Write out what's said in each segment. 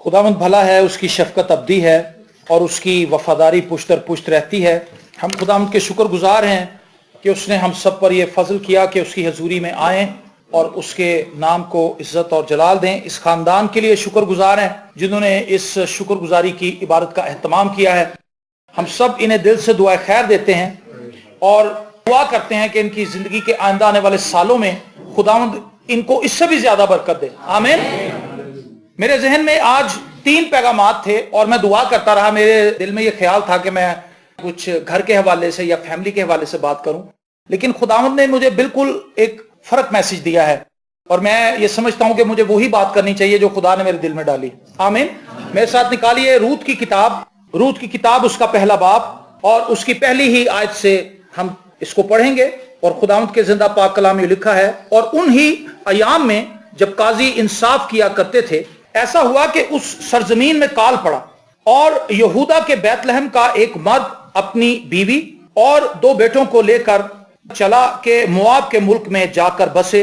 खुदावंद भला है, उसकी शफकत अब्दी है और उसकी वफादारी पुश्त दर पुश्त रहती है। हम खुदावंद के शुक्रगुजार हैं कि उसने हम सब पर यह फजल किया कि उसकी हजूरी में आएँ और उसके नाम को इज्जत और जलाल दें। इस खानदान के लिए शुक्रगुजार हैं जिन्होंने इस शुक्रगुजारी की इबादत का एहतमाम किया है। हम सब इन्हें दिल से दुआ खैर देते हैं और दुआ करते हैं कि इनकी जिंदगी के आइंदा आने वाले सालों में खुदावंद इनको इससे भी ज्यादा बरकत दे। आमीन। मेरे जहन में आज 3 पैगामात थे और मैं दुआ करता रहा। मेरे दिल में यह ख्याल था कि मैं कुछ घर के हवाले से या फैमिली के हवाले से बात करूं, लेकिन खुदावंद ने मुझे बिल्कुल एक फर्क मैसेज दिया है और मैं ये समझता हूं कि मुझे वही बात करनी चाहिए जो खुदा ने मेरे दिल में डाली। आमीन। मेरे साथ निकालिए रूत की किताब उसका पहला बाब और उसकी पहली ही आयत से हम इसको पढ़ेंगे। और खुदावंद के जिंदा पाक कलाम में लिखा है, और उन्हीं अयाम में जब काजी इंसाफ किया करते थे, ऐसा हुआ कि उस सरजमीन में काल पड़ा और यहूदा के बैतलहम का एक मर्द अपनी बीवी और 2 बेटों को लेकर चला के मुआब के मुल्क में जाकर बसे।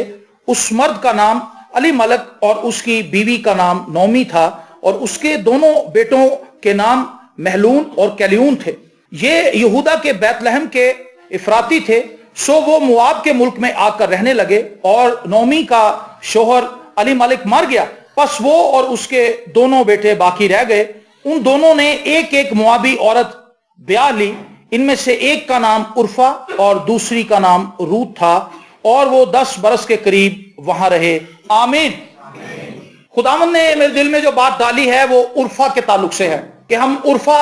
उस मर्द का नाम अली मलक और उसकी बीवी का नाम नौमी था और उसके दोनों बेटों के नाम महलून और कैलियून थे। ये यहूदा के बैतलहम के इफराती थे। सो वो मुआब के मुल्क में आकर रहने लगे और नौमी का शोहर अली मलिक मर गया। बस वो और उसके दोनों बेटे बाकी रह गए। उन दोनों ने एक एक मुआबी औरत ब्याह ली। इनमें से एक का नाम उर्फा और दूसरी का नाम रूत था और वो 10 बरस के करीब वहां रहे। आमीन। खुदावंद ने मेरे दिल में जो बात डाली है वो उर्फा के ताल्लुक से है कि हम उर्फा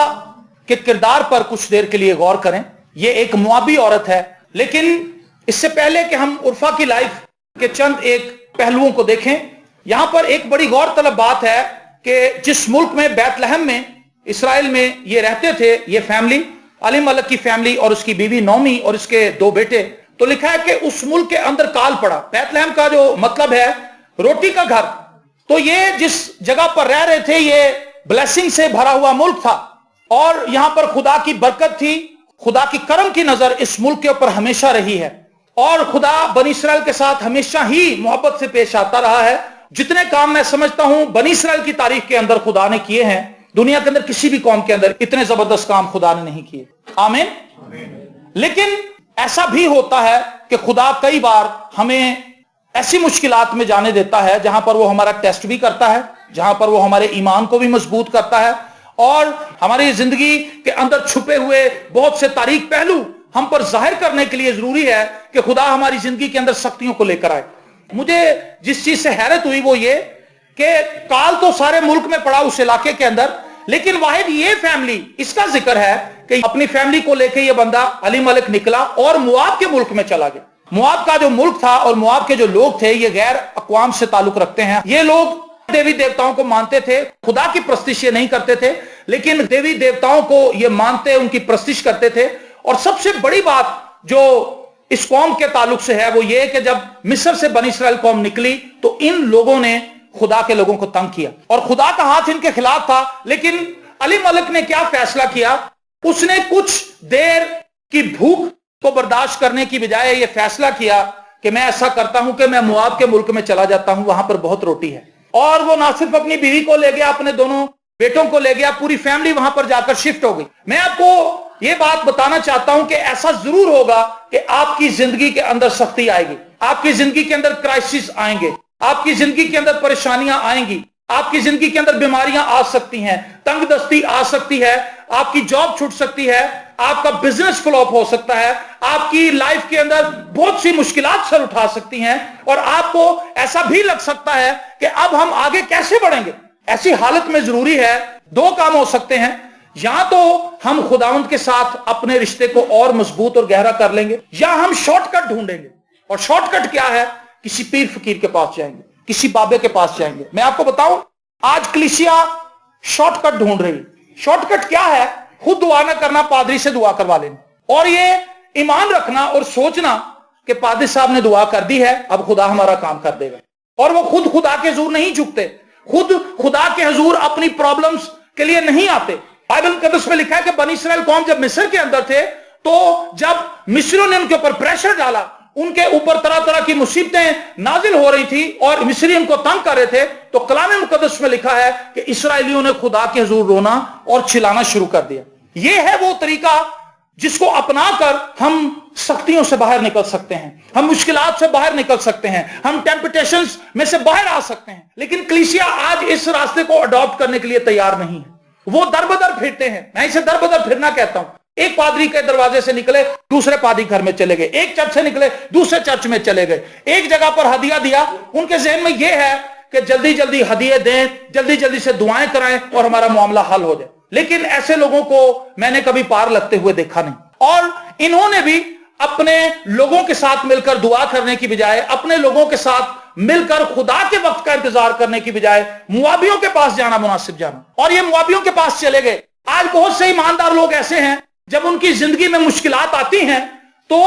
के किरदार पर कुछ देर के लिए गौर करें। ये एक मुआबी औरत है, लेकिन इससे पहले कि हम उर्फा की लाइफ के चंद एक पहलुओं को देखें, यहां पर एक बड़ी गौरतलब बात है कि जिस मुल्क में बैतलहम में इसराइल में ये रहते थे, ये फैमिली अली मलक की फैमिली और उसकी बीवी नौमी और इसके 2 बेटे, तो लिखा है कि उस मुल्क के अंदर काल पड़ा। बैतलहम का जो मतलब है रोटी का घर, तो ये जिस जगह पर रह रहे थे ये ब्लेसिंग से भरा हुआ मुल्क था और यहां पर खुदा की बरकत थी, खुदा की करम की नजर इस मुल्क के ऊपर हमेशा रही है और खुदा बनी इसराइल के साथ हमेशा ही मोहब्बत से पेश आता रहा है। जितने काम मैं समझता हूं बनी इसराइल की तारीख के अंदर खुदा ने किए हैं, दुनिया के अंदर किसी भी कौम के अंदर इतने जबरदस्त काम खुदा ने नहीं किए। आमीन। लेकिन ऐसा भी होता है कि खुदा कई बार हमें ऐसी मुश्किलात में जाने देता है जहां पर वो हमारा टेस्ट भी करता है, जहां पर वो हमारे ईमान को भी मजबूत करता है और हमारी जिंदगी के अंदर छुपे हुए बहुत से तारीक पहलू हम पर जाहिर करने के लिए जरूरी है कि खुदा हमारी जिंदगी के अंदर सख्तियों को लेकर आए। मुझे जिस चीज से हैरत हुई वो ये कि काल तो सारे मुल्क में पड़ा उस इलाके के अंदर, लेकिन वाहिद ये फैमिली, इसका जिक्र है कि अपनी फैमिली को लेकर ये बंदा अली मलिक निकला और मुआब के मुल्क में चला गया। मुआब का जो मुल्क था और मुआब के जो लोग थे ये गैर अक़वाम से ताल्लुक रखते हैं। ये लोग देवी देवताओं को मानते थे, खुदा की प्रस्तिश ये नहीं करते थे, लेकिन देवी देवताओं को ये मानते, उनकी प्रस्तिश करते थे। और सबसे बड़ी बात जो इस कौम के ताल्लुक से है वो ये कि जब मिस्र से बनी इसराइल कौम निकली तो इन लोगों ने खुदा के लोगों को तंग किया और खुदा का हाथ इनके खिलाफ था। लेकिन अली मलिक ने क्या फैसला किया, उसने कुछ देर की भूख को बर्दाश्त करने की बजाय ये फैसला किया कि मैं ऐसा करता हूं कि मैं मुआब के मुल्क में चला जाता हूं, वहां पर बहुत रोटी है। और वो ना सिर्फ अपनी बीवी को ले गया, अपने दोनों बेटों को ले गया, पूरी फैमिली वहां पर जाकर शिफ्ट हो गई। मैं आपको ये बात बताना चाहता हूं कि ऐसा जरूर होगा कि आपकी जिंदगी के अंदर सख्ती आएगी, आपकी जिंदगी के अंदर क्राइसिस आएंगे, आपकी जिंदगी के अंदर परेशानियां आएंगी, आपकी जिंदगी के अंदर बीमारियां आ सकती हैं, तंगदस्ती आ सकती है, आपकी जॉब छूट सकती है, आपका बिजनेस फ्लॉप हो सकता है, आपकी लाइफ के अंदर बहुत सी मुश्किलात सर उठा सकती हैं और आपको ऐसा भी लग सकता है कि अब हम आगे कैसे बढ़ेंगे। ऐसी हालत में जरूरी है 2 काम हो सकते हैं, या तो हम खुदावंद के साथ अपने रिश्ते को और मजबूत और गहरा कर लेंगे या हम शॉर्टकट ढूंढेंगे। और शॉर्टकट क्या है, किसी पीर फकीर के पास जाएंगे, किसी बाबे के पास जाएंगे। मैं आपको बताऊं आज कलीसिया शॉर्टकट ढूंढ रही। शॉर्टकट क्या है, खुद दुआ ना करना, पादरी से दुआ करवा लेना और ये ईमान रखना और सोचना कि पादरी साहब ने दुआ कर दी है, अब खुदा हमारा काम कर देगा। और वो खुद खुदा के हुजूर नहीं झुकते, खुद खुदा के हुजूर अपनी प्रॉब्लम्स के लिए नहीं आते। बाइबल मुकद्दस में लिखा है कि बनी इसराइल कौम जब मिस्र के अंदर थे तो जब मिस्रियों ने उनके ऊपर प्रेशर डाला उनके ऊपर तरह तरह की मुसीबतें नाजिल हो रही थी और मिस्री उनको तंग कर रहे थे, तो कलाम मुकद्दस में लिखा है कि इसराइलियों ने खुदा के हुजूर रोना और चिल्लाना शुरू कर दिया। यह है वो तरीका जिसको अपनाकर हम सख्तियों से बाहर निकल सकते हैं, हम मुश्किलात से बाहर निकल सकते हैं, हम टेम्पटेशंस में से बाहर आ सकते हैं। लेकिन कलीसिया आज इस रास्ते को अडॉप्ट करने के लिए तैयार नहीं है। वो दर बदर फिरते हैं, मैं इसे दर बदर फिरना कहता हूं। एक पादरी के दरवाजे से निकले, दूसरे पादरी घर में चले गए, एक चर्च से निकले, दूसरे चर्च में चले गए, एक जगह पर हदिया दिया, उनके जहन में यह है कि जल्दी जल्दी हदिये दें, जल्दी जल्दी से दुआएं कराएं और हमारा मामला हल हो जाए। लेकिन ऐसे लोगों को मैंने कभी पार लगते हुए देखा नहीं। और इन्होंने भी अपने लोगों के साथ मिलकर दुआ करने की बजाय, अपने लोगों के साथ मिलकर खुदा के वक्त का इंतजार करने की बजाय मुआबियों के पास जाना मुनासिब जाना, और ये मुआबियों के पास चले गए। आज बहुत से ईमानदार लोग ऐसे हैं, जब उनकी जिंदगी में मुश्किलात आती हैं तो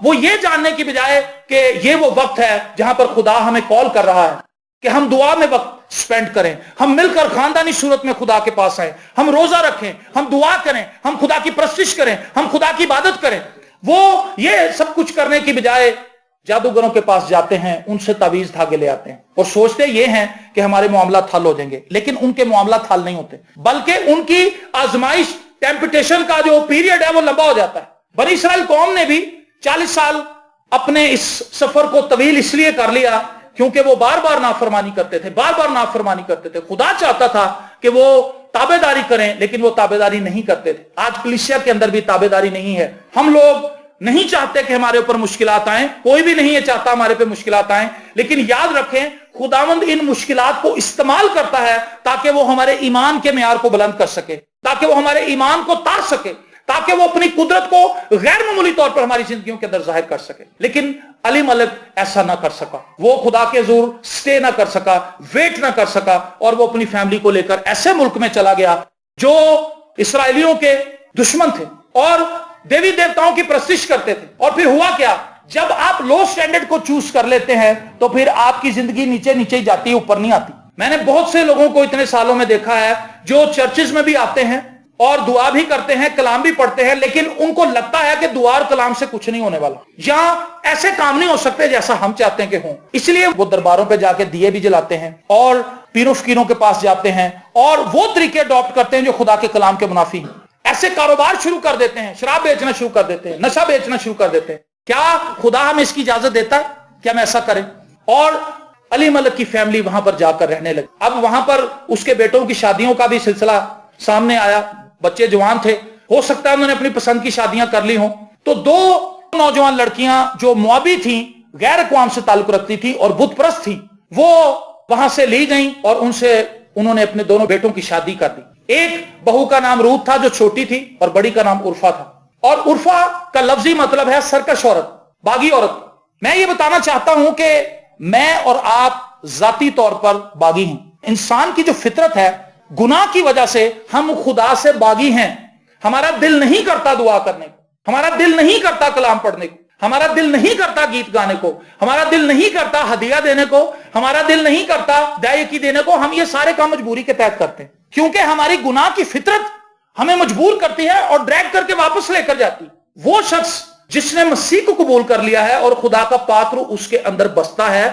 वो ये जानने की बजाय कि ये वो वक्त है जहां पर खुदा हमें कॉल कर रहा है कि हम दुआ में वक्त स्पेंड करें, हम मिलकर खानदानी सूरत में खुदा के पास आए, हम रोजा रखें, हम दुआ करें, हम खुदा की परस्तिश करें, हम खुदा की इबादत करें। वो ये सब कुछ करने की बजाय जादूगरों के पास जाते हैं, उनसे तावीज धागे ले आते हैं और सोचते ये हैं कि हमारे मामला हल हो जाएंगे। लेकिन उनके मामला हल नहीं होते, बल्कि उनकी आजमाइश, टेम्पटेशन का जो पीरियड है वो लंबा हो जाता है। बनी इस्राएल कौम ने भी 40 साल अपने इस सफर को तवील इसलिए कर लिया क्योंकि वो बार बार नाफरमानी करते थे, बार बार नाफरमानी करते थे। खुदा चाहता था कि वो ताबेदारी करें, लेकिन वो ताबेदारी नहीं करते थे। आज कलीसिया के अंदर भी ताबेदारी नहीं है। हम लोग नहीं चाहते कि हमारे ऊपर मुश्किलात आए, कोई भी नहीं है चाहता हमारे पे मुश्किलात आए, लेकिन याद रखें खुदावंद इन मुश्किलात को इस्तेमाल करता है ताकि वो हमारे ईमान के मेयार को बुलंद कर सके, ताकि वो हमारे ईमान को तार सके, ताकि वो अपनी कुदरत को गैर मामूली तौर पर हमारी जिंदगियों के अंदर जाहिर कर सके। लेकिन अली मलिक ऐसा ना कर सका, वो खुदा के हुजूर स्टे ना कर सका, वेट ना कर सका, और वो अपनी फैमिली को लेकर ऐसे मुल्क में चला गया जो इसराइलियों के दुश्मन थे और देवी देवताओं की प्रस्तिश करते थे। और फिर हुआ क्या, जब आप लो स्टैंडर्ड को चूज कर लेते हैं तो फिर आपकी जिंदगी नीचे नीचे ही जाती है, ऊपर नहीं आती। मैंने बहुत से लोगों को इतने सालों में देखा है जो चर्चेज में भी आते हैं और दुआ भी करते हैं, कलाम भी पढ़ते हैं, लेकिन उनको लगता है कि दुआ और कलाम से कुछ नहीं होने वाला, या ऐसे काम नहीं हो सकते जैसा हम चाहते हैं कि हों। इसलिए वो दरबारों पे जाके दिए भी जलाते हैं और पीरों फकीरों के पास जाते हैं और वो तरीके अडॉप्ट करते हैं जो खुदा के कलाम के मुनाफी हैं। ऐसे कारोबार शुरू कर देते हैं, शराब बेचना शुरू कर देते हैं, नशा बेचना शुरू कर देते हैं। क्या खुदा हमें इसकी इजाजत देता है? क्या हम ऐसा करें? और अली मलिक की फैमिली वहां पर जाकर रहने लगी। अब वहां पर उसके बेटों की शादियों का भी सिलसिला सामने आया, बच्चे जवान थे, हो सकता है उन्होंने अपनी पसंद की शादियां कर ली हों। तो 2 नौजवान लड़कियां जो मुआबी थी, गैर अक़वाम से ताल्लुक रखती थी और बुत परस्त थी, वो वहां से ली गई और उनसे उन्होंने अपने दोनों बेटों की शादी कर दी। एक बहू का नाम रूत था जो छोटी थी और बड़ी का नाम उर्फा था। और उर्फा का लफ्जी मतलब है सरकश औरत, बागी औरत। मैं ये बताना चाहता हूं कि मैं और आप जाती तौर पर बागी हैं। इंसान की जो फितरत है, गुनाह की वजह से हम खुदा से बागी हैं। हमारा दिल नहीं करता दुआ करने को, हमारा दिल नहीं करता कलाम पढ़ने को, हमारा दिल नहीं करता गीत गाने को, हमारा दिल नहीं करता हदिया देने को, हमारा दिल नहीं करता दायकी देने को। हम ये सारे काम मजबूरी के तहत करते हैं क्योंकि हमारी गुनाह की फितरत हमें मजबूर करती है और ड्रैग करके वापस लेकर जाती। वो शख्स जिसने मसीह को कबूल कर लिया है और खुदा का पात्र उसके अंदर बसता है,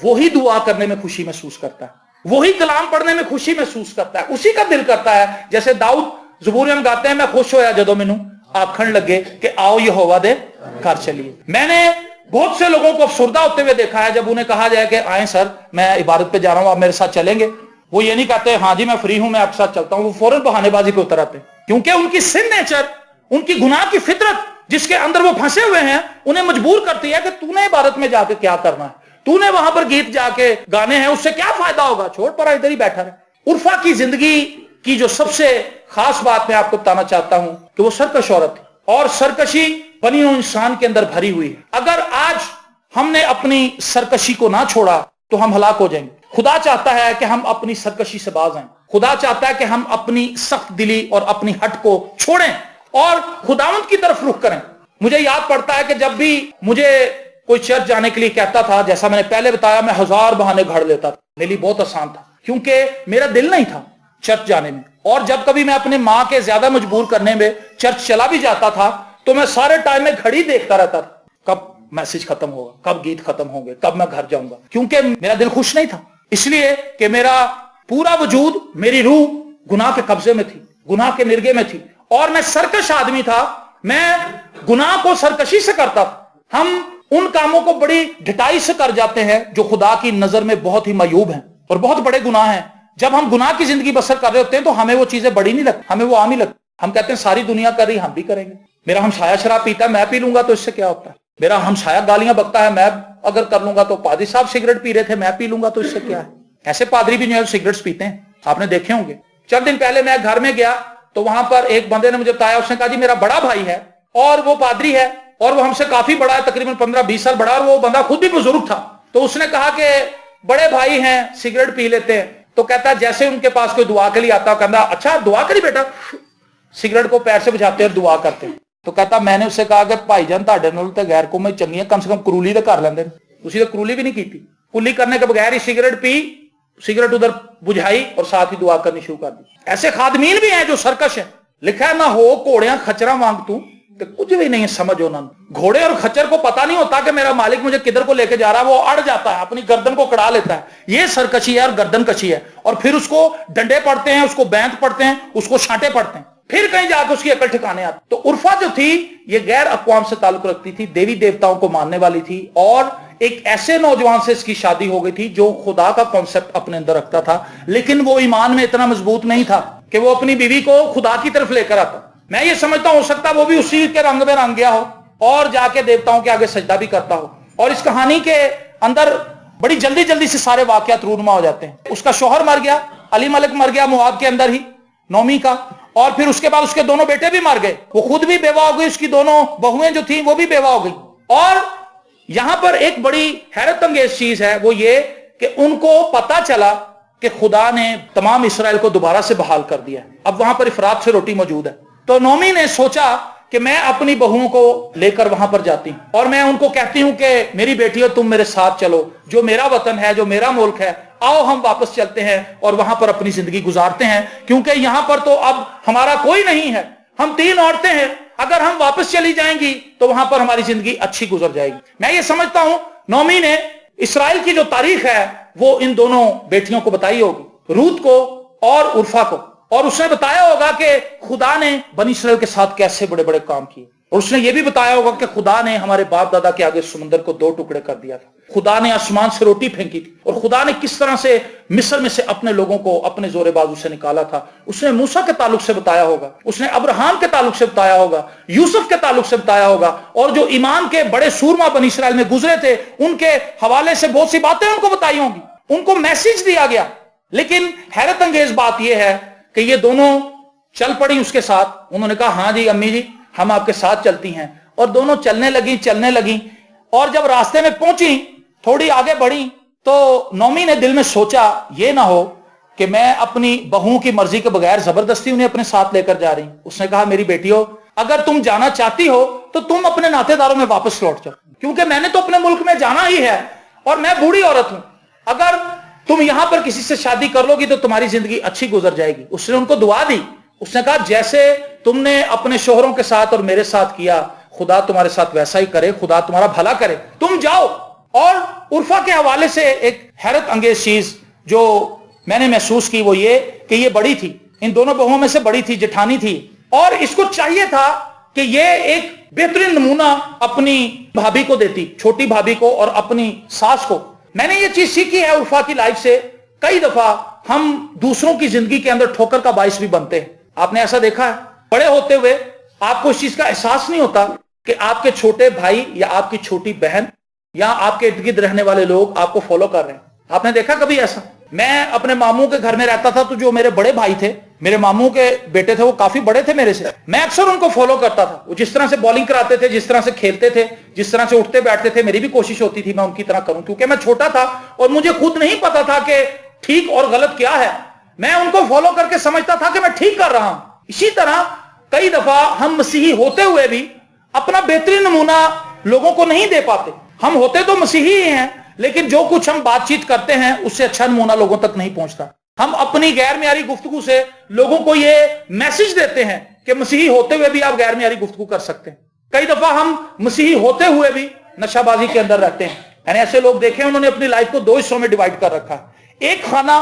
वही दुआ करने में खुशी महसूस करता है, वही कलाम पढ़ने में खुशी महसूस करता है, उसी का दिल करता है। जैसे दाऊद ज़बूर में गाते हैं, मैं खुश होया जदों मैनू आखण लगे कि आओ यहोवा दे घर चलिए। मैंने बहुत से लोगों को अफसुर्दा होते हुए देखा है जब उन्हें कहा जाए कि आए सर मैं इबादत पे जा रहा हूं, आप मेरे साथ चलेंगे। वो ये नहीं कहते हाँ जी मैं फ्री हूं, मैं आपके साथ चलता हूं। वो फौरन बहानेबाजी पे उतर आते हैं क्योंकि उनकी सिन नेचर, उनकी गुनाह की फितरत जिसके अंदर वो फंसे हुए हैं, उन्हें मजबूर करती है कि तूने इबादत में जाके क्या करना है, तूने वहां पर गीत जाके गाने हैं, उससे क्या फायदा होगा, छोड़ पड़ा इधर ही बैठा रहे। उर्फा की जिंदगी की जो सबसे खास बात मैं आपको बताना चाहता हूं कि वो सरकश औरत थी और सरकशी बनी हुई इंसान के अंदर भरी हुई है। अगर आज हमने अपनी सरकशी को ना छोड़ा तो हम हलाक हो जाएंगे। खुदा चाहता है कि हम अपनी सरकशी से बाज आएं। खुदा चाहता है कि हम अपनी सख्त दिली और अपनी हट को छोड़ें और खुदावंद की तरफ रुख करें। मुझे याद पड़ता है कि जब भी मुझे कोई चर्च जाने के लिए कहता था, जैसा मैंने पहले बताया, मैं 1000 बहाने घड़ लेता था। मेरे लिए बहुत आसान था क्योंकि मेरा दिल नहीं था चर्च जाने में। और जब कभी मैं अपने माँ के ज्यादा मजबूर करने में चर्च चला भी जाता था तो मैं सारे टाइम में घड़ी देखता रहता था, कब मैसेज खत्म होगा, कब गीत खत्म होंगे, कब मैं घर जाऊंगा, क्योंकि मेरा दिल खुश नहीं था, इसलिए कि मेरा पूरा वजूद, मेरी रूह गुनाह के कब्जे में थी, गुनाह के निर्गे में थी, और मैं सरकश आदमी था, मैं गुनाह को सरकशी से करता था। हम उन कामों को बड़ी ढिठाई से कर जाते हैं जो खुदा की नजर में बहुत ही मयूब हैं और बहुत बड़े गुनाह हैं। जब हम गुनाह की जिंदगी बसर कर रहे होते हैं तो हमें वो चीजें बड़ी नहीं लगती, हमें वो आम ही लगती। हम कहते हैं सारी दुनिया कर रही, हम भी करेंगे। मेरा हमसाया शराब पीता है, मैं पी लूंगा तो इससे क्या होता है। मेरा हमसाया गालियां बकता है, मैं अगर कर लूंगा तो पादरी साहब सिगरेट पी रहे थे, मैं पी लूंगा तो इससे क्या है। ऐसे पादरी भी जो है सिगरेट्स पीते हैं, आपने देखे होंगे। चंद दिन पहले मैं घर में गया तो वहां पर एक बंदे ने मुझे बताया, उसने कहा जी मेरा बड़ा भाई है और वो पादरी है और वो हमसे काफी बड़ा है, तकरीबन 15-20 साल बड़ा, और वो बंदा खुद भी बुजुर्ग था। तो उसने कहा कि बड़े भाई हैं सिगरेट पी लेते हैं, तो कहता जैसे उनके पास कोई दुआ के लिए आता, कहता अच्छा दुआ करी बेटा, सिगरेट को पैर से बुझाते और दुआ करते हैं। तो कहता मैंने उससे कहा कि भाईजान ਤੁਹਾਡੇ ਨਾਲ ਤੇ गैर कौमें चंगी कम से कम करूली तो कर लेंगे, ਤੁਸੀਂ तो करूली भी नहीं की थी। कुली करने के बगैर ही सिगरेट पी, सिगरेट उधर बुझाई और साथ ही दुआ करनी शुरू कर दी। ऐसे खादमीन भी हैं जो सरकश है। लिखा है ना हो घोड़ियां खच्चरा मांग तू, तो कुछ भी नहीं समझ उन्होंने। घोड़े और खच्चर को पता नहीं होता कि मेरा मालिक मुझे किधर को लेके जा रहा है, वो अड़ जाता है, अपनी गर्दन को कड़ा लेता है। ये सरकशी है और गर्दन कशी है, और फिर उसको डंडे पड़ते हैं, उसको बैंत पड़ते हैं, उसको छांटे पड़ते हैं, फिर कहीं जाकर उसकी अकल ठिकाने आती। तो उर्फा जो थी ये गैर अक़वाम से ताल्लुक रखती थी, देवी देवताओं को मानने वाली थी, और एक ऐसे नौजवान से इसकी शादी हो गई थी जो खुदा का कॉन्सेप्ट अपने अंदर रखता था, लेकिन वो ईमान में इतना मजबूत नहीं था कि वो अपनी बीवी को खुदा की तरफ लेकर आता। मैं ये समझता हो सकता वो भी उसी के रंग में रंग गया हो और जाके देवताओं के आगे सजदा भी करता हो। और इस कहानी के अंदर बड़ी जल्दी जल्दी से सारे वाकयात रूनुमा हो जाते हैं। उसका शौहर मर गया, अली मलिक मर गया मुआद के अंदर ही, नौमी का, और फिर उसके बाद उसके दोनों बेटे भी मर गए, वो खुद भी बेवा हो गई, उसकी दोनों बहुएं जो थी वो भी बेवा हो गई। और यहां पर एक बड़ी हैरत अंगेज चीज है, वो ये कि उनको पता चला कि खुदा ने तमाम इसराइल को दोबारा से बहाल कर दिया, अब वहां पर इफरात से रोटी मौजूद है। तो नौमी ने सोचा कि मैं अपनी बहुओं को लेकर वहां पर जाती हूं और मैं उनको कहती हूं कि मेरी बेटियों तुम मेरे साथ चलो, जो मेरा वतन है, जो मेरा मुल्क है, आओ हम वापस चलते हैं और वहां पर अपनी जिंदगी गुजारते हैं, क्योंकि यहां पर तो अब हमारा कोई नहीं है, हम 3 औरतें हैं, अगर हम वापस चली जाएंगी तो वहां पर हमारी जिंदगी अच्छी गुजर जाएगी। मैं ये समझता हूं नौमी ने इसराइल की जो तारीख है वो इन दोनों बेटियों को बताई होगी, रूत को और उर्फा को, और उसने बताया होगा कि खुदा ने बनी इसराइल के साथ कैसे बड़े बड़े काम किए, और उसने ये भी बताया होगा कि खुदा ने हमारे बाप दादा के आगे समुद्र को 2 टुकड़े कर दिया था, खुदा ने आसमान से रोटी फेंकी थी, और खुदा ने किस तरह से मिस्र में से अपने लोगों को अपने जोरे बाजू से निकाला था। उसने मूसा के ताल्लुक से बताया होगा, उसने अब्राहम के ताल्लुक से बताया होगा, यूसुफ के ताल्लुक से बताया होगा, और जो ईमान के बड़े सूरमा बनी इसराइल में गुजरे थे उनके हवाले से बहुत सी बातें उनको बताई होंगी, उनको मैसेज दिया गया। लेकिन हैरत अंगेज बात यह है कि ये दोनों चल पड़ी उसके साथ। उन्होंने कहा हाँ जी अम्मी जी हम आपके साथ चलती हैं, और दोनों चलने लगी, और जब रास्ते में पहुंची, थोड़ी आगे बढ़ी, तो नौमी ने दिल में सोचा ये ना हो कि मैं अपनी बहू की मर्जी के बगैर जबरदस्ती उन्हें अपने साथ लेकर जा रही। उसने कहा मेरी बेटियों अगर तुम जाना चाहती हो तो तुम अपने नातेदारों में वापस लौट जाओ, क्योंकि मैंने तो अपने मुल्क में जाना ही है और मैं बूढ़ी औरत हूं, अगर तुम यहां पर किसी से शादी कर लोगी तो तुम्हारी जिंदगी अच्छी गुजर जाएगी। उसने उनको दुआ दी, उसने कहा जैसे तुमने अपने शोहरों के साथ और मेरे साथ किया, खुदा तुम्हारे साथ वैसा ही करे, खुदा तुम्हारा भला करे, तुम जाओ। और उर्फा के हवाले से एक हैरत अंगेज चीज जो मैंने महसूस की वो ये कि ये बड़ी थी, इन दोनों बहुओं में से बड़ी थी, जेठानी थी, और इसको चाहिए था कि ये एक बेहतरीन नमूना अपनी भाभी को देती, छोटी भाभी को और अपनी सास को। मैंने ये चीज सीखी है उर्फा की लाइफ से, कई दफा हम दूसरों की जिंदगी के अंदर ठोकर का बाइस भी बनते हैं। आपने ऐसा देखा है, बड़े होते हुए आपको इस चीज का एहसास नहीं होता कि आपके छोटे भाई या आपकी छोटी बहन या आपके इर्द गिर्द रहने वाले लोग आपको फॉलो कर रहे हैं। आपने देखा कभी ऐसा? मैं अपने मामू के घर में रहता था, तो जो मेरे बड़े भाई थे, मेरे मामू के बेटे थे, वो काफी बड़े थे मेरे से, मैं अक्सर उनको फॉलो करता था। वो जिस तरह से बॉलिंग कराते थे, जिस तरह से खेलते थे, जिस तरह से उठते बैठते थे, मेरी भी कोशिश होती थी मैं उनकी तरह करूं, क्योंकि मैं छोटा था और मुझे खुद नहीं पता था कि ठीक और गलत क्या है। मैं उनको फॉलो करके समझता था कि मैं ठीक कर रहा हूं। इसी तरह कई दफा हम मसीही होते हुए भी अपना बेहतरीन नमूना लोगों को नहीं दे पाते। हम होते तो मसीही ही हैं, लेकिन जो कुछ हम बातचीत करते हैं उससे अच्छा नमूना लोगों तक नहीं पहुंचता। हम अपनी गैर मियारी गुफ्तगू से लोगों को ये मैसेज देते हैं कि मसीही होते हुए भी आप गैर मियारी गुफ्तगू कर सकते हैं। कई दफा हम मसीही होते हुए भी नशाबाजी के अंदर रहते हैं। मैंने ऐसे लोग देखे, उन्होंने अपनी लाइफ को 2 हिस्सों में डिवाइड कर रखा है। एक खाना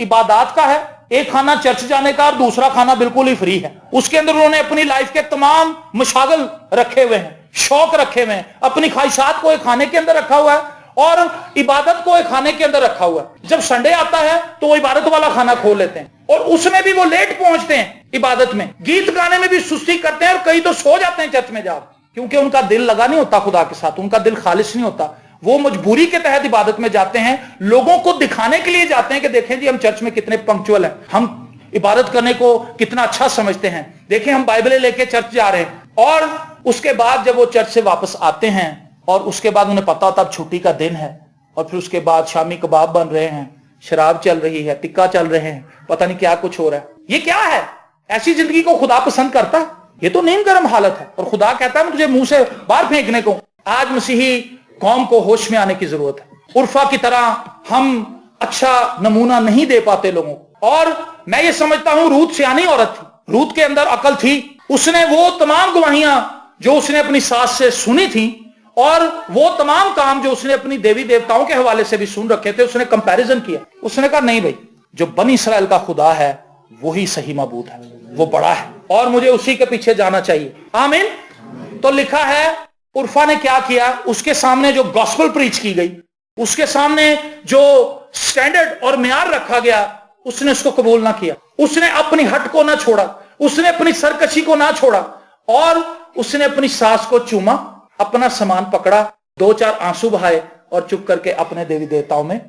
इबादत का है, एक खाना चर्च जाने का, और दूसरा खाना बिल्कुल ही फ्री है। उसके अंदर उन्होंने अपनी लाइफ के तमाम मशागल रखे हुए हैं, शौक रखे हुए हैं, अपनी ख्वाहिशात को एक खाने के अंदर रखा हुआ है और इबादत को एक खाने के अंदर रखा हुआ है। जब संडे आता है तो वो इबादत वाला खाना खोल लेते हैं और उसमें भी वो लेट पहुंचते हैं। इबादत में, गीत गाने में भी सुस्ती करते हैं और कई तो सो जाते हैं चर्च में जाकर, क्योंकि उनका दिल लगा नहीं होता खुदा के साथ, उनका दिल खालिश नहीं होता। वो मजबूरी के तहत इबादत में जाते हैं, लोगों को दिखाने के लिए जाते हैं कि देखें जी हम चर्च में कितने पंक्चुअल हैं, हम इबादत करने को कितना अच्छा समझते हैं, देखें हम बाइबलें लेके चर्च जा रहे हैं। और उसके बाद जब वो चर्च से वापस आते हैं और उसके बाद उन्हें पता होता अब छुट्टी का दिन है, और फिर उसके बाद शामी कबाब बन रहे हैं, शराब चल रही है, टिक्का चल रहे हैं, पता नहीं क्या कुछ हो रहा है। ये क्या है? ऐसी जिंदगी को खुदा पसंद करता है? ये तो नीम गर्म हालत है। और खुदा कहता है मैं तुझे मुंह से बाहर फेंकने को। आज मसीही कौम को होश में आने की जरूरत है। उर्फा की तरह हम अच्छा नमूना नहीं दे पाते लोगों को। और मैं ये समझता हूं रूत सियानी औरत थी, रूत के अंदर अकल थी। उसने वो तमाम गवाहियां जो उसने अपनी सास से सुनी थी और वो तमाम काम जो उसने अपनी देवी देवताओं के हवाले से भी सुन रखे थे, उसने कंपैरिजन किया। उसने कहा नहीं भाई, जो बनी इस्राएल का खुदा है वही सही मबूद है, वो बड़ा है और मुझे उसी के पीछे जाना चाहिए। आमीन। तो लिखा है उर्फा ने क्या किया, उसके सामने जो गॉस्पेल प्रीच की गई, उसके सामने जो स्टैंडर्ड और मेयार रखा गया, उसने उसको कबूल ना किया। उसने अपनी हट को ना छोड़ा, उसने अपनी सरकशी को ना छोड़ा और उसने अपनी सास को चूमा, अपना सामान पकड़ा, 2-4 आंसू बहाए और चुप करके अपने देवी देवताओं में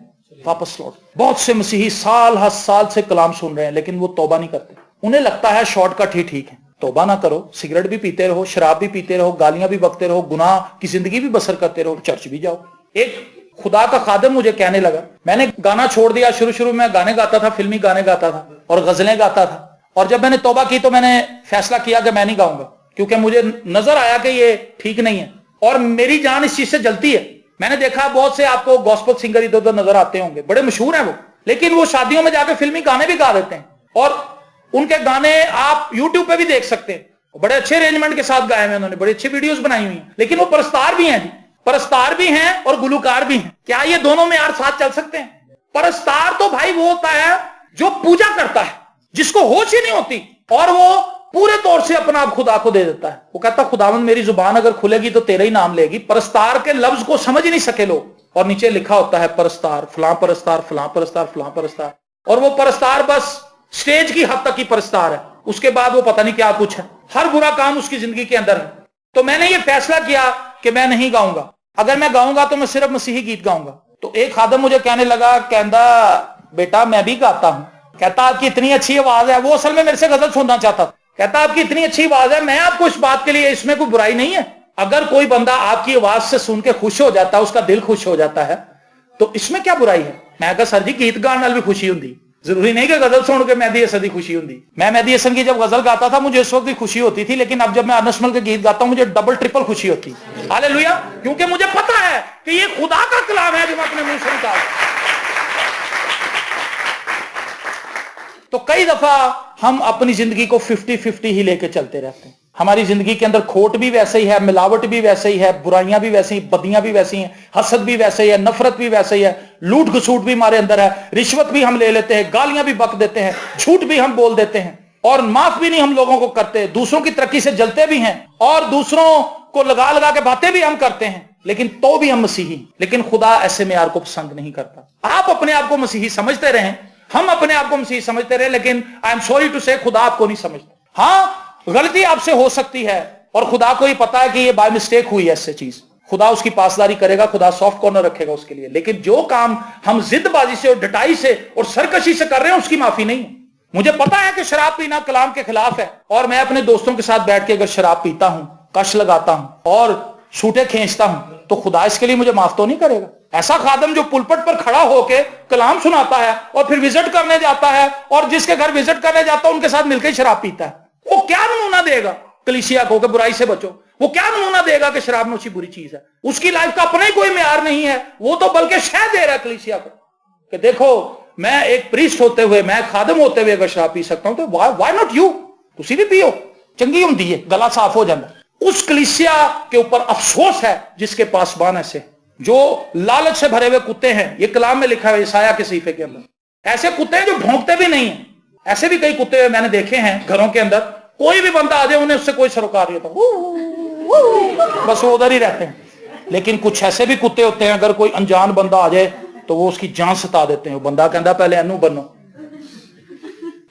वापस लौट। बहुत से मसीही साल हर साल से कलाम सुन रहे हैं लेकिन वो तौबा नहीं करते। उन्हें लगता है शॉर्टकट ही ठीक है। तौबा ना करो, सिगरेट भी पीते रहो, शराब भी पीते रहो, गालियां भी बकते रहो, गुनाह की जिंदगी भी बसर करते रहो, चर्च भी जाओ। एक खुदा का खादिम मुझे कहने लगा, मैंने गाना छोड़ दिया, शुरू में गाने गाता था, फिल्मी गाने गाता था और गजलें गाता था, और जब मैंने तौबा की तो मैंने फैसला किया कि मैं नहीं गाऊंगा, क्योंकि मुझे नजर आया कि ये ठीक नहीं है और मेरी जान इस चीज से जलती है। मैंने देखा बहुत से आपको गॉस्पेल सिंगर इधर उधर नजर आते होंगे, बड़े मशहूर हैं वो, लेकिन वो शादियों में जाकर फिल्मी गाने भी गा देते हैं और उनके गाने आप YouTube पे भी देख सकते हैं, बड़े अच्छे अरेंजमेंट के साथ गाए हैं उन्होंने, बड़ी अच्छी वीडियोस बनाई हुई हैं, लेकिन वो परस्तार भी हैं जी, परस्तार भी हैं और गुलूकार भी हैं। क्या ये दोनों में यार साथ चल सकते हैं? परस्तार तो भाई वो होता है जो पूजा करता है, जिसको होश ही नहीं होती और वो पूरे तौर से अपना आप खुदा को दे देता है। वो कहता खुदावंद मेरी जुबान अगर खुलेगी तो तेरा ही नाम लेगी। परस्तार के लफ्ज को समझ ही नहीं सके लोग, और नीचे लिखा होता है परस्तार, फलां परस्तार, फलां परस्तार, फलां परस्तार, और वो परस्तार बस स्टेज की हद तक ही परस्तार है, उसके बाद वो पता नहीं क्या कुछ है, हर बुरा काम उसकी जिंदगी के अंदर है। तो मैंने ये फैसला किया कि मैं नहीं गाऊंगा, अगर मैं गाऊंगा तो मैं सिर्फ मसीही गीत गाऊंगा। तो एक खादम मुझे कहने लगा, कहता बेटा मैं भी गाता हूं। कहता आपकी इतनी अच्छी आवाज है, वो असल में मेरे से गजल सुनना चाहता था। कहता आपकी इतनी अच्छी आवाज है, मैं आपको इस बात के लिए, इसमें कोई बुराई नहीं है, अगर कोई बंदा आपकी आवाज से सुन के खुश हो जाता है, उसका दिल खुश हो जाता है, तो इसमें क्या बुराई है। मैं कहा सर जी गीत गाने नाल भी खुशी होंगी, जरूरी नहीं कि गजल सुन के मेहदी हसन की खुशी होंगी। मैं मेहदी हसन की जब गजल गाता था मुझे उस वक्त भी खुशी होती थी, लेकिन अब जब मैं अनसमल के गीत गाता हूं मुझे डबल ट्रिपल खुशी होती है। हालेलुया, क्योंकि मुझे पता है कि ये खुदा का कलाम है जो मैं अपने मुंह से निकाल। तो कई दफा हम अपनी जिंदगी को 50-50 ही लेके चलते रहते हैं। हमारी जिंदगी के अंदर खोट भी वैसे ही है, मिलावट भी वैसे ही है, बुराइयां भी वैसी ही, बदियां भी वैसी हैं, हसद भी वैसे ही है, नफरत भी वैसे ही है, लूट घसूट भी हमारे अंदर है, रिश्वत भी हम ले लेते हैं, गालियां भी बक देते हैं, झूठ भी हम बोल देते हैं और माफ भी नहीं हम लोगों को करते, दूसरों की तरक्की से जलते भी हैं और दूसरों को लगा लगा के बातें भी हम करते हैं, लेकिन तो भी हम मसीही। लेकिन खुदा ऐसे मेयार को पसंद नहीं करता। आप अपने आप को मसीही समझते रहें, हम अपने आप को मसीही समझते रहे, लेकिन आई एम सॉरी टू से खुदा आपको नहीं समझता। हाँ गलती आपसे हो सकती है और खुदा को ही पता है कि ये बाय मिस्टेक हुई है, इससे चीज खुदा उसकी पासदारी करेगा, खुदा सॉफ्ट कॉर्नर रखेगा उसके लिए। लेकिन जो काम हम जिद्दबाजी से और डटाई से और सरकशी से कर रहे हैं उसकी माफी नहीं है। मुझे पता है कि शराब पीना कलाम के खिलाफ है और मैं अपने दोस्तों के साथ बैठ के अगर शराब पीता हूं, कश लगाता हूं और सूटे खींचता हूं तो खुदा इसके लिए मुझे माफ तो नहीं करेगा। ऐसा खादम जो पुलपट पर खड़ा होके कलाम सुनाता है और फिर विजिट करने जाता है और जिसके घर विजिट करने जाता है उनके साथ मिलकर शराब पीता है, वो क्या नमूना देगा कलीसिया को कि बुराई से बचो? वो क्या नमूना देगा कि शराब नोशी बुरी चीज है? उसकी लाइफ का अपना ही कोई मेयार नहीं है, वो तो बल्कि शह दे रहा है कलीसिया को कि देखो मैं एक प्रीस्ट होते हुए, मैं खादम होते हुए अगर शराब पी सकता हूं तो वाई नॉट यू? तुसी भी पियो, चंगी होंदी है, गला साफ हो जाता। उस कलीसिया के ऊपर अफसोस है जिसके पासबान ऐसे, जो लालच से भरे हुए कुत्ते हैं। ये कलाम में लिखा है ईसाया के सहीफे के अंदर। ऐसे कुत्ते हैं जो भौंकते भी नहीं है। ऐसे भी कई कुत्ते मैंने देखे हैं घरों के अंदर, कोई भी बंदा आ जाए उन्हें उससे कोई सरोकार नहीं होता, बस वो उधर ही रहते हैं। लेकिन कुछ ऐसे भी कुत्ते होते हैं, अगर कोई अनजान बंदा आ जाए तो वो उसकी जान सता देते हैं। बंदा कहता पहले अनु बनो।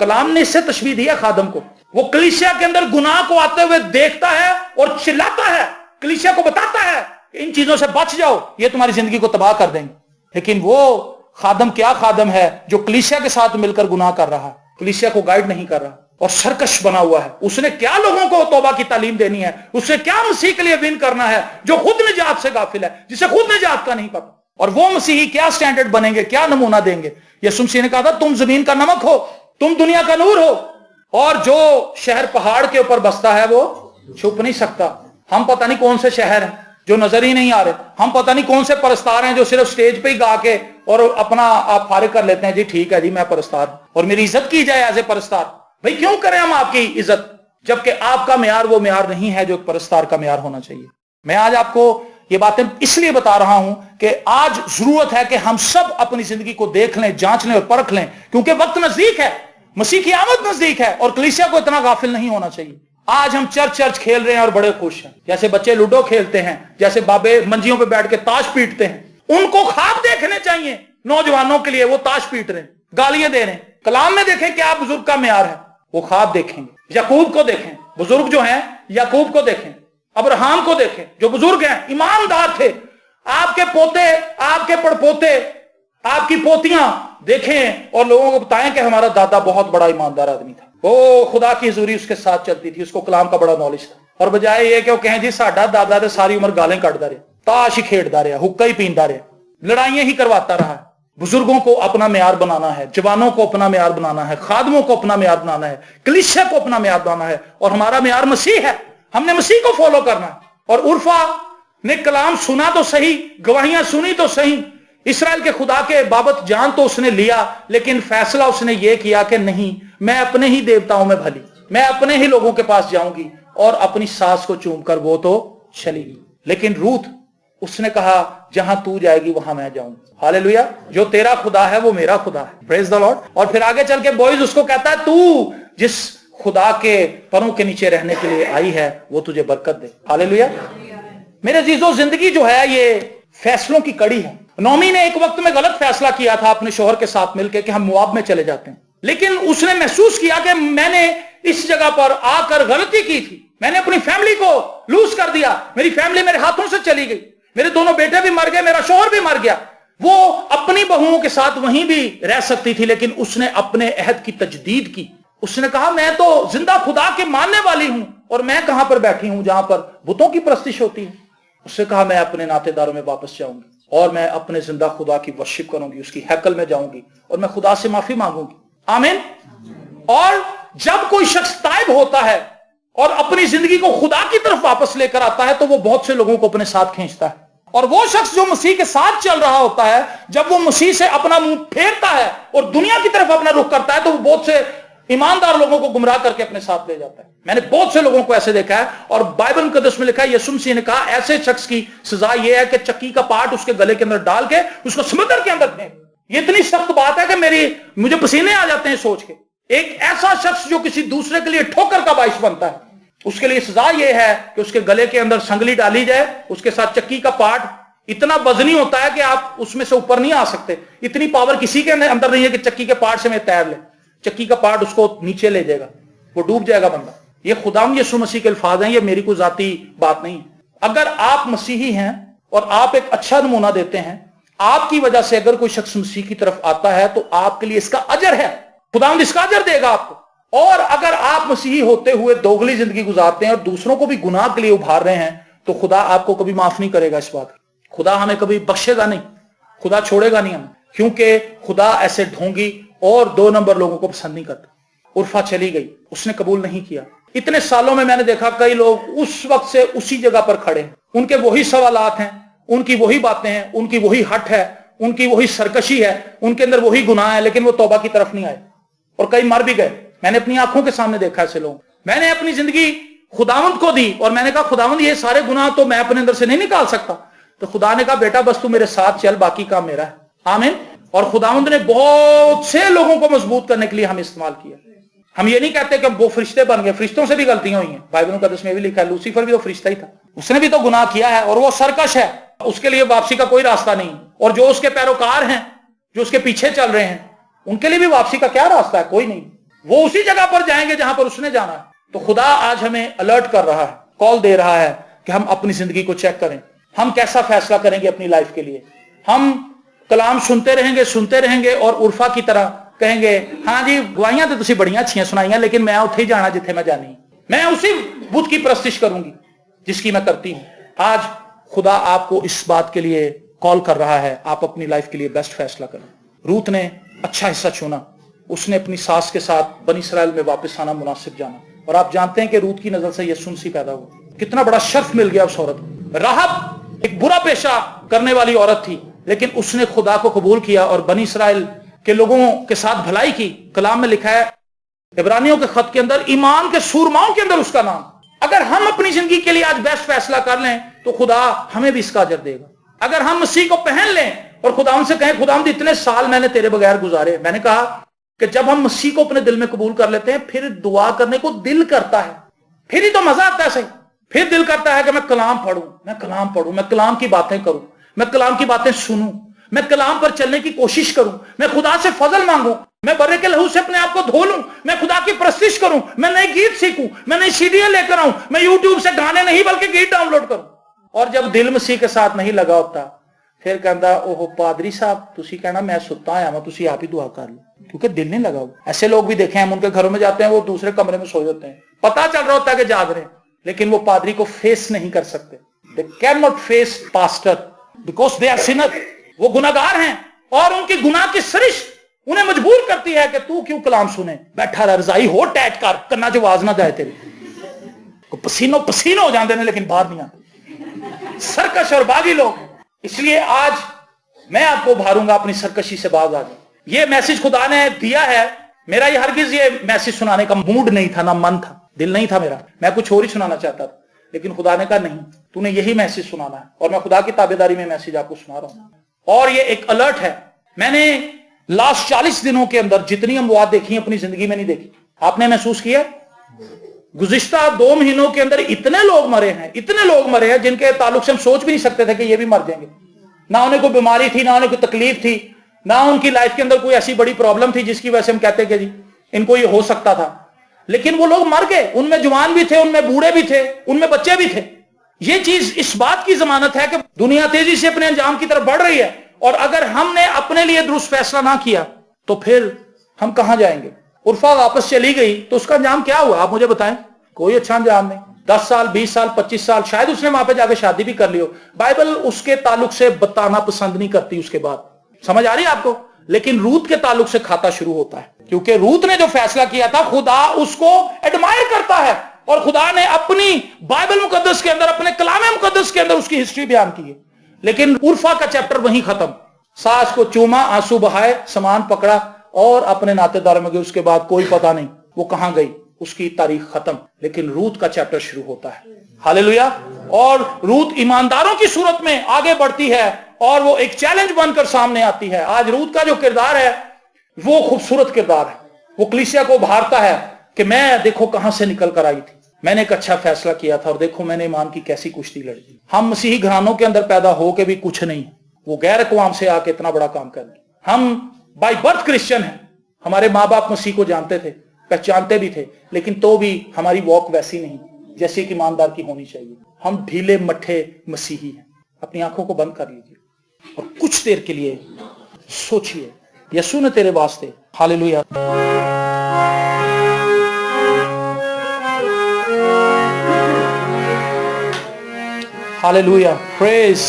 कलाम ने इससे तशबीह दिया खादम को। वो कलीसिया के अंदर गुनाह को आते हुए देखता है और चिल्लाता है, कलीसिया को बताता है कि इन चीजों से बच जाओ, ये तुम्हारी जिंदगी को तबाह कर देंगे। लेकिन वो खादम क्या खादम है जो कलीसिया के साथ मिलकर गुनाह कर रहा है, कलीसिया को गाइड नहीं कर रहा और सरकश बना हुआ है। उसने क्या लोगों को तौबा की तालीम देनी है, उसने क्या मसीह के लिए विन करना है जो खुद निजात से गाफिल है, जिसे खुद निजात का नहीं पता। और वो मसीही क्या स्टैंडर्ड बनेंगे, क्या नमूना देंगे। यीशु मसीह ने कहा था तुम जमीन का नमक हो, तुम दुनिया का नूर हो, और जो शहर पहाड़ के ऊपर बसता है वो छुप नहीं सकता। हम पता नहीं कौन से शहर हैं जो नजर ही नहीं आ रहे, हम पता नहीं कौन से परस्तार हैं जो सिर्फ स्टेज पे ही गा के और अपना आप फारिग कर लेते हैं, जी ठीक है जी मैं परस्तार और मेरी इज्जत की जाए एज ए परस्तार। भाई क्यों करें हम आपकी इज्जत, जबकि आपका म्यार वो म्यार नहीं है जो एक परस्तार का म्यार होना चाहिए। मैं आज आपको ये बातें इसलिए बता रहा हूं कि आज जरूरत है कि हम सब अपनी जिंदगी को देख लें, जांच लें और परख लें, क्योंकि वक्त नजदीक है, मसीह की आमद नजदीक है और कलीसिया को इतना गाफिल नहीं होना चाहिए। आज हम चर्च खेल रहे हैं और बड़े खुश हैं, जैसे बच्चे लूडो खेलते हैं, जैसे बाबे मंजियों पे बैठ के ताश पीटते हैं। उनको ख्वाब देखने चाहिए नौजवानों के लिए, वो ताश पीट रहे हैं, गालियां दे रहे हैं। कलाम में देखें क्या बुजुर्ग का म्यार है, वो ख्वाब देखेंगे। याकूब को देखें, बुजुर्ग जो हैं याकूब को देखें, अब्राहम को देखें जो बुजुर्ग हैं, ईमानदार थे। आपके पोते, आपके पड़पोते, आपकी पोतियां देखें और लोगों को बताएं कि हमारा दादा बहुत बड़ा ईमानदार आदमी था, वो खुदा की हुजूरी उसके साथ चलती थी, उसको कलाम का बड़ा नॉलेज था। और बजाय ये कि वो कहें जी साडा दादा तो सारी उम्र गालें कटदा रहा, ताश ही खेड़दा रहा, हुक्का ही पींदा रहा, लड़ाइयां ही करवाता रहा। बुजुर्गों को अपना म्यार बनाना है, जवानों को अपना म्यार बनाना है, खादमों को अपना म्यार बनाना है, कलीसिया को अपना म्यार बनाना है। और हमारा म्यार मसीह है, हमने मसीह को फॉलो करना है। और उर्फा ने कलाम सुना तो सही, गवाहियां सुनी तो सही, इसराइल के खुदा के बाबत जान तो उसने लिया, लेकिन फैसला उसने ये किया कि नहीं, मैं अपने ही देवताओं में भली, मैं अपने ही लोगों के पास जाऊंगी। और अपनी सास को चूमकर वो तो चली गई। लेकिन रूथ, उसने कहा जहां तू जाएगी वहां मैं जाऊंगी। हालेलुया, जो तेरा खुदा है वो मेरा खुदा है, प्रेज द लॉर्ड। और फिर आगे चल के बॉयज उसको कहता है तू जिस खुदा के परों के नीचे रहने के लिए आई है वो तुझे बरकत दे। हालेलुया। मेरे अजीजों, जिंदगी जो है ये फैसलों की कड़ी है। नोमी ने एक वक्त में गलत फैसला किया था अपने शौहर के साथ मिलकर कि हम मुआब में चले जाते हैं, लेकिन उसने महसूस किया कि मैंने इस जगह पर आकर गलती की थी, मैंने अपनी फैमिली को लूज कर दिया, मेरी फैमिली मेरे हाथों से चली गई, मेरे दोनों बेटे भी मर गए, मेरा शौहर भी मर गया। वो अपनी बहुओं के साथ वहीं भी रह सकती थी, लेकिन उसने अपने अहद की तजदीद की। उसने कहा मैं तो जिंदा खुदा के मानने वाली हूं और मैं कहां पर बैठी हूं जहां पर बुतों की परस्तिश होती है। उसने कहा मैं अपने नातेदारों में वापस जाऊंगी और मैं अपने जिंदा खुदा की वर्शिप करूंगी, उसकी हैकल में जाऊंगी और मैं खुदा से माफी मांगूंगी। आमीन। और जब कोई शख्स ताइब होता है और अपनी जिंदगी को खुदा की तरफ वापस लेकर आता है तो वो बहुत से लोगों को अपने साथ खींचता है। और वो शख्स जो मसीह के साथ चल रहा होता है, जब वो मसीह से अपना मुंह फेरता है और दुनिया की तरफ अपना रुख करता है तो वो बहुत से ईमानदार लोगों को गुमराह करके अपने साथ ले जाता है। मैंने बहुत से लोगों को ऐसे देखा है और बाइबल मुकद्दस में लिखा है, यीशु मसीह ने कहा ऐसे शख्स की सजा यह है कि चक्की का पार्ट उसके गले के अंदर डाल के उसको समुद्र के अंदर फेंक। ये इतनी सख्त बात है कि मुझे पसीने आ जाते हैं सोच के। एक ऐसा शख्स जो किसी दूसरे के लिए ठोकर का बाइस बनता है, उसके लिए सजा यह है कि उसके गले के अंदर संगली डाली जाए, उसके साथ चक्की का पार्ट इतना वजनी होता है कि आप उसमें से ऊपर नहीं आ सकते। इतनी पावर किसी के अंदर नहीं है कि चक्की के पार्ट से मैं तैर ले, चक्की का पार्ट उसको नीचे ले जाएगा, वो डूब जाएगा बंदा। ये खुदाम यीशु मसीह के अल्फाज हैं, ये मेरी कोई जाती बात नहीं है। अगर आप मसीही हैं और आप एक अच्छा नमूना देते हैं, आपकी वजह से अगर कोई शख्स मसीह की तरफ आता है तो आपके लिए इसका अजर है, खुदाम इसका अजर देगा आपको। और अगर आप मसीही होते हुए दोगली जिंदगी गुजारते हैं और दूसरों को भी गुनाह के लिए उभार रहे हैं तो खुदा आपको कभी माफ नहीं करेगा इस बात की। खुदा हमें कभी बख्शेगा नहीं, खुदा छोड़ेगा नहीं हमें, क्योंकि खुदा ऐसे ढोंगी और 2 नंबर लोगों को पसंद नहीं करता। उर्फा चली गई, उसने कबूल नहीं किया। इतने सालों में मैंने देखा कई लोग उस वक्त से उसी जगह पर खड़े हैं, उनके वही सवालात हैं, उनकी वही बातें हैं, उनकी वही हट है, उनकी वही सरकशी है, उनके अंदर वही गुनाह है, लेकिन वो तौबा की तरफ नहीं आए और कई मर भी गए। मैंने अपनी आंखों के सामने देखा ऐसे लोग। मैंने अपनी जिंदगी खुदावंद को दी, और मैंने कहा खुदावंद ये सारे गुनाह तो मैं अपने अंदर से नहीं निकाल सकता। तो खुदा ने कहा बेटा बस तू मेरे साथ चल, बाकी काम मेरा है। आमीन। और खुदावंद ने बहुत से लोगों को मजबूत करने के लिए हमें इस्तेमाल किया। हम ये नहीं कहते कि वो फरिश्ते बन गए, फरिश्तों से भी गलतियां हुई हैं। बाइबल मुकद्दस में भी लिखा है लूसीफर भी तो फरिश्ता ही था, उसने भी तो गुनाह किया है और वो सरकश है, उसके लिए वापसी का कोई रास्ता नहीं। और जो उसके पैरोकार हैं, जो उसके पीछे चल रहे हैं, उनके लिए भी वापसी का क्या रास्ता है? कोई नहीं। वो उसी जगह पर जाएंगे जहां पर उसने जाना है। तो खुदा आज हमें अलर्ट कर रहा है, कॉल दे रहा है कि हम अपनी जिंदगी को चेक करें। हम कैसा फैसला करेंगे अपनी लाइफ के लिए? हम कलाम सुनते रहेंगे और उर्फा की तरह कहेंगे हाँ जी गवाहियां तो तुसी बड़ियां अच्छियां सुनाइयां, लेकिन मैं उत्थे ही जाना जिथे मैं जानी, मैं उसी बुत की परस्तिश करूंगी जिसकी मैं करती हूं। आज खुदा आपको इस बात के लिए कॉल कर रहा है, आप अपनी लाइफ के लिए बेस्ट फैसला करें। रूत ने अच्छा हिस्सा चुना, उसने अपनी सास के साथ बनी इसराइल में वापस आना मुनासिब जाना। और आप जानते हैं कि रूत की नजर से यसुन सी पैदा हुआ, कितना बड़ा शर्फ मिल गया उस औरत को। राहब एक बुरा पेशा करने वाली औरत थी, लेकिन उसने खुदा को कबूल किया और बनी इसराइल के लोगों के साथ भलाई की। कलाम में लिखा है इब्रानियों के खत के अंदर, ईमान के सूरमाओं के अंदर उसका नाम। अगर हम अपनी जिंदगी के लिए आज बेस्ट फैसला कर लें तो खुदा हमें भी इसका अजर देगा। अगर हम मसीह को पहन लें और खुदा से कहें खुदावंद इतने साल मैंने तेरे बगैर गुजारे। मैंने कहा कि जब हम मसीह को अपने दिल में कबूल कर लेते हैं फिर दुआ करने को दिल करता है, फिर ही तो मजा आता है। सही, फिर दिल करता है कि मैं कलाम पढ़ूं, मैं कलाम की बातें करूं, मैं कलाम की बातें सुनूं, मैं कलाम पर चलने की कोशिश करूं, मैं खुदा से फजल मांगूं, मैं बर्रे के लहू से अपने आप को धो लूं, मैं खुदा की प्रस्तिश करूं, मैं नए गीत सीखूं, मैं नई सीडीएं लेकर आऊं, मैं यूट्यूब से गाने नहीं बल्कि गीत डाउनलोड करूं। और जब दिल मसीह के साथ नहीं लगा होता फिर कहता ओहो पादरी साहब तुसी कहना मैं सुता आया वहां, तुसी आप ही दुआ कर लो, क्योंकि दिल नहीं लगा। ऐसे लोग भी देखे हैं, हम उनके घरों में जाते हैं, वो दूसरे कमरे में सोए होते हैं, पता चल रहा होता है कि जाग रहे हैं, लेकिन वो पादरी को फेस नहीं कर सकते। They can not face pastor because they are sinner. वो गुनाहगार हैं और उनकी गुनाह की सरिश उन्हें मजबूर करती है कि तू क्यों कलाम सुने, बैठा रह, रजाई हो टैट कर, कन्ना च आवाज ना जाए तेरे, पसीनो पसीनो हो जाते हैं लेकिन बाहर नहीं आते। सरकश और बागी लोग। इसलिए आज मैं आपको उभारूंगा अपनी सरकशी से बाज आ जाओ। ये मैसेज खुदा ने दिया है, मेरा ये हरगिज ये मैसेज सुनाने का मूड नहीं था, ना मन था, दिल नहीं था मेरा, मैं कुछ और ही सुनाना चाहता था, लेकिन खुदा ने कहा नहीं तूने यही मैसेज सुनाना है, और मैं खुदा की ताबेदारी में मैसेज आपको सुना रहा हूं। और ये एक अलर्ट है। मैंने लास्ट 40 दिनों के अंदर जितनी अमवात देखी अपनी जिंदगी में नहीं देखी। आपने महसूस किया गुज़िश्ता 2 महीनों के अंदर इतने लोग मरे हैं जिनके ताल्लुक से हम सोच भी नहीं सकते थे कि ये भी मर जाएंगे। ना उन्हें कोई बीमारी थी, ना उन्हें कोई तकलीफ थी, ना उनकी लाइफ के अंदर कोई ऐसी बड़ी प्रॉब्लम थी जिसकी वजह से हम कहते कि जी इनको ये हो सकता था, लेकिन वो लोग मर गए। उनमें जवान भी थे, उनमें बूढ़े भी थे, उनमें बच्चे भी थे। ये चीज इस बात की जमानत है कि दुनिया तेजी से अपने अंजाम की तरफ बढ़ रही है, और अगर हमने अपने लिए दुरुस्त फैसला ना किया तो फिर हम कहां जाएंगे। उर्फा वापस चली गई तो उसका अंजाम क्या हुआ आप मुझे बताएं? कोई अच्छा अंजाम नहीं। 10 साल 20 साल 25 साल शायद उसने वहां पे जाके शादी भी कर ली हो, बाइबल उसके ताल्लुक से बताना पसंद नहीं करती उसके बाद। समझ आ रही है आपको? लेकिन रूत के ताल्लुक से खाता शुरू होता है, क्योंकि रूत ने जो फैसला किया था खुदा उसको एडमायर करता है, और खुदा ने अपनी बाइबल मुकद्दस के अंदर, अपने कलाम मुकद्दस के अंदर उसकी हिस्ट्री बयान की है। लेकिन उर्फा का चैप्टर वहीं खत्म। सास को चूमा, आंसू बहाए, सामान पकड़ा और अपने नातेदार में गई। उसके बाद कोई पता नहीं वो कहां गई, उसकी तारीख खत्म। लेकिन रूत का चैप्टर शुरू होता है। हालेलुया। और रूत ईमानदारों की सूरत में आगे बढ़ती है और वो एक चैलेंज बनकर सामने आती है। आज रूत का जो किरदार है वो खूबसूरत किरदार है। वो कलीसिया को उभारता है कि मैं देखो कहां से निकल कर आई थी, मैंने एक अच्छा फैसला किया था और देखो मैंने ईमान की कैसी कुश्ती लड़ी। हम मसीही घरानों के अंदर पैदा होके भी कुछ नहीं, वो गैर अक़वाम से आके इतना बड़ा काम कर रहे। हम बाय बर्थ क्रिश्चियन हैं, हमारे माँ बाप मसीह को जानते थे, पहचानते भी थे, लेकिन तो भी हमारी वॉक वैसी नहीं जैसे कि ईमानदार की होनी चाहिए। हम ढीले मट्ठे मसीही हैं। अपनी आंखों को बंद कर लीजिए और कुछ देर के लिए सोचिए, यीशु ने तेरे वास्ते, हालेलुया, हालेलुया, प्रेज,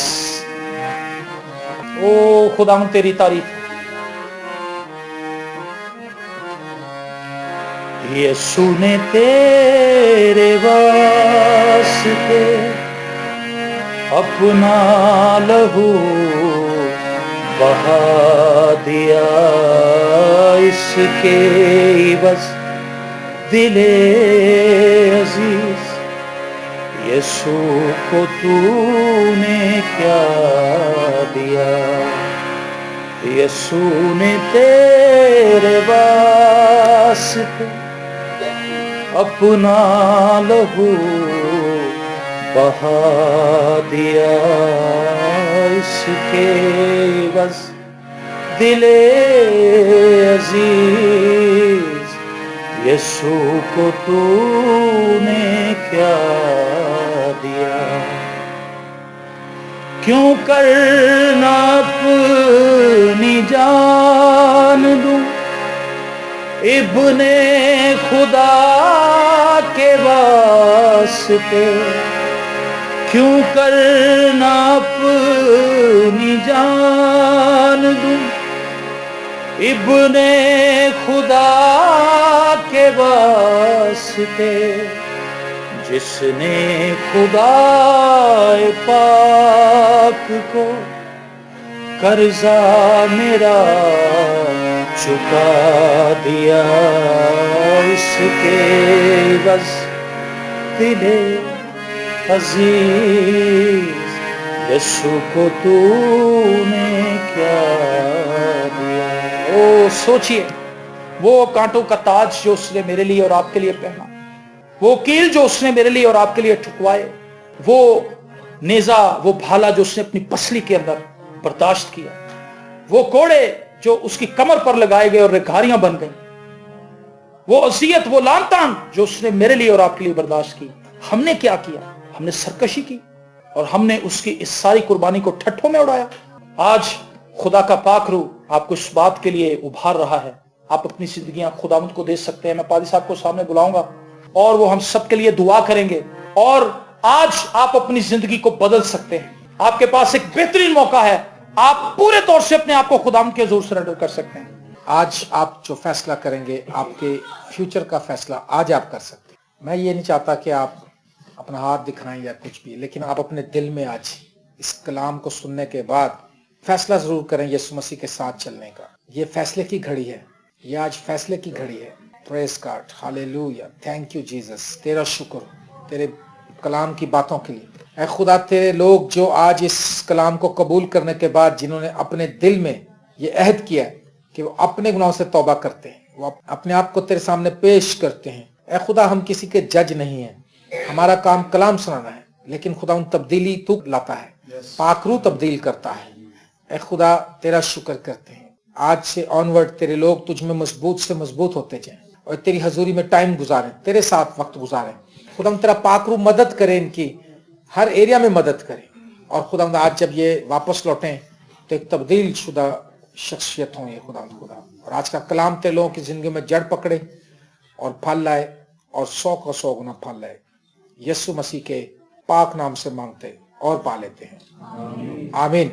ओ खुदावंद तेरी तारीफ। यीशु ने तेरे वास्ते अपना लहू बहा दिया, इसके बस दिले अजीज यीशु को तूने क्या दिया, यीशु ने तेरे वास्ते अपना लहू बहा दिया, इसके बस दिले अजीज यीशु को तूने क्या दिया। क्यों करना अपनी जान दूं इब्ने खुदा के वास्ते, क्यों करना अपनी जान दूं इब्ने खुदा के वास्ते, जिसने खुदाए पाक को कर्जा मेरा चुका दिया, इसके बस दिले अजीज यीशु को तूने क्या दिया। ओ सोचिए, वो कांटों का ताज जो उसने मेरे लिए और आपके लिए पहना, वो कील जो उसने मेरे लिए और आपके लिए ठुकवाए, वो नेजा, वो भाला जो उसने अपनी पसली के अंदर बर्दाश्त किया, वो कोड़े जो उसकी कमर पर लगाए गए और रेघारियां बन गई, वो अजियत, वो लानतान जो उसने मेरे लिए और आपके लिए बर्दाश्त की। हमने क्या किया? हमने सरकशी की और हमने उसकी इस सारी कुर्बानी को ठट्ठों में उड़ाया। आज खुदा का पाक रूह आपको इस बात के लिए उभार रहा है। आप अपनी जिंदगियां खुदावंद को दे सकते हैं। मैं पादी साहब को सामने बुलाऊंगा और वो हम सब के लिए दुआ करेंगे और आज आप अपनी जिंदगी को बदल सकते हैं। आपके पास एक बेहतरीन मौका है, आप पूरे तौर से अपने आप को खुदावंद के हुजूर सरेंडर कर सकते हैं। आज आप जो फैसला करेंगे, आपके फ्यूचर का फैसला आज आप कर सकते हैं। मैं ये नहीं चाहता कि आप अपना हाथ दिखाएं या कुछ भी, लेकिन आप अपने दिल में आज इस कलाम को सुनने के बाद फैसला जरूर करें यीशु मसीह के साथ चलने का। ये फैसले की घड़ी है, ये आज फैसले की घड़ी है। Praise God, hallelujah, thank you Jesus. तेरा शुक्र तेरे कलाम की बातों के लिए। ऐ खुदा, तेरे लोग जो आज इस कलाम को कबूल करने के बाद जिन्होंने अपने दिल में ये अहद किया कि वो अपने गुनाहों से तौबा करते हैं, वो अपने आप को तेरे सामने पेश करते हैं। ऐ खुदा, हम किसी के जज नहीं हैं, हमारा काम कलाम सुनाना है, लेकिन खुदा उन तब्दीली तू लाता है, पाकरू तब्दील करता है। ऐ खुदा, तेरा शुक्र करते हैं। आज से ऑनवर्ड तेरे लोग तुझ में मजबूत से मजबूत होते जाएं और तेरी हजूरी में टाइम गुजारें, तेरे साथ वक्त गुजारें। खुदा तेरा पाकरू मदद करें, इनकी हर एरिया में मदद करें। और खुदा आज जब ये वापस लौटें तो एक तब्दील शुदा शख्सियत हो ये खुदा। और आज का कलाम तेरे लोगों की जिंदगी में जड़ पकड़े और फल लाए और 100 का 100 गुना फल लाए। यीशु मसीह के पाक नाम से मांगते और पा लेते हैं, आमीन।